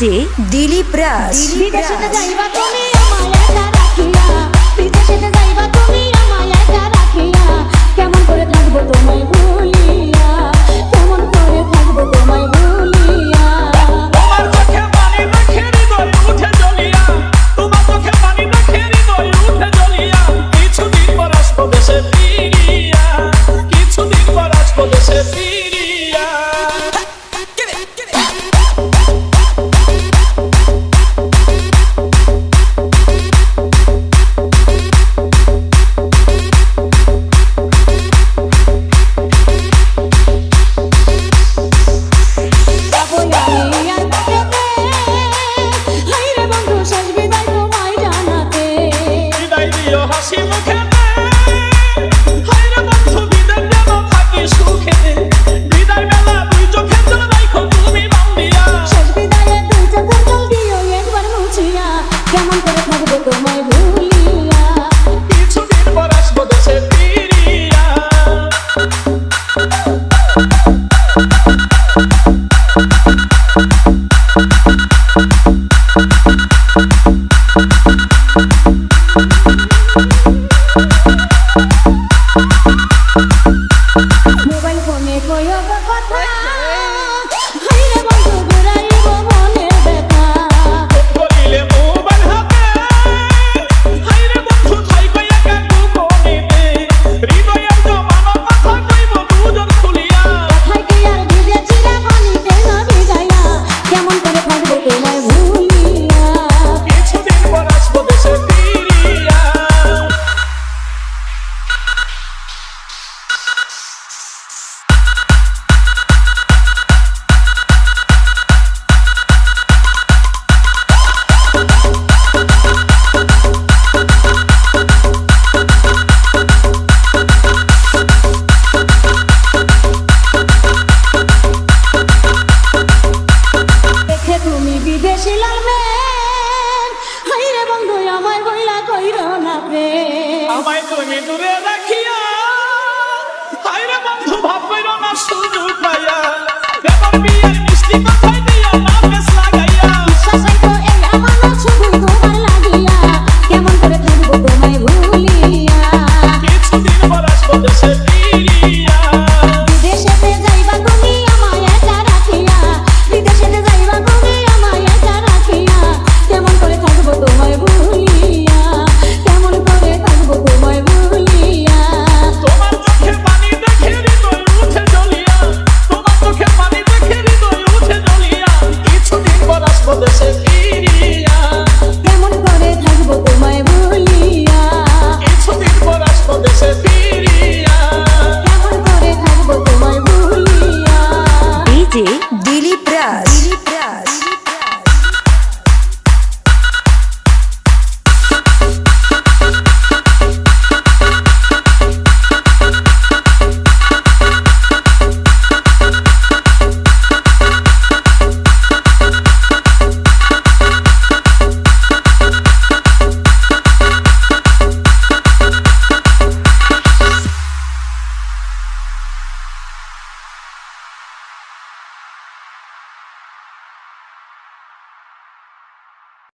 DJ Dilip রাজ। বিদেশেতে যাইবা তুমি আমায় একা রাখিয়া, বিদেশেতে যাইবা তুমি আমায় একা রাখিয়া, কেমন করে থাকবো তোমায় ভুলিয়া, কেমন করে থাকবো তোমায় ভুলিয়া। তোমার চোখে পানি দেখে হৃদয় উঠে জ্বলিয়া, তোমার চোখে পানি দেখে হৃদয় উঠে জ্বলিয়া, কিছুদিন পর আসবো দেশে ফিরিয়া, কিছুদিন পর আসবো দেশে ফিরিয়া। বিদায় দিও হাসি মুখেতে, হায়রে বন্ধু বিদায় যেন থাকি সুখেতে, বিদায় বেলা দুই চোখের জল রাখো তুমি বান্ধিয়া, শেষ বিদায়ে দুই চোখের জল দিও একবার মুছিয়া, কেমন করে থাকবো তোমায় ভুলিয়া। কিছুদিন পর আসবো দেশে ফিরিয়া। মোবাইল ফোনে কইও গো কথা, হায়রে বন্ধু ঘুরাইব মনের ব্যথা। বলিলে মোবাইল হাতে, হায়রে বন্ধু থাইকো একা গোপনেতে, হৃদয়ের জমানো কথা কইব দুজন খুলিয়া, কথায় কি আর ভিজে চিরা পানিতে না ভিজাইয়া, কেমন করে থাকবো তোমায় ভুলিয়া। কিছুদিন পর আসবো দেশে ফিরিয়া। দেখে তুমি বিদেশি লালবেন, হায়রে বন্ধু আমায় বইলা কইরো না প্রেম। আমায় তুমি দূরে রাখিয়া, হায়রে বন্ধু ভাব কইরো না সুযোগ পাইয়া, এবার বিয়ের মিষ্টি কথাই দিয়া না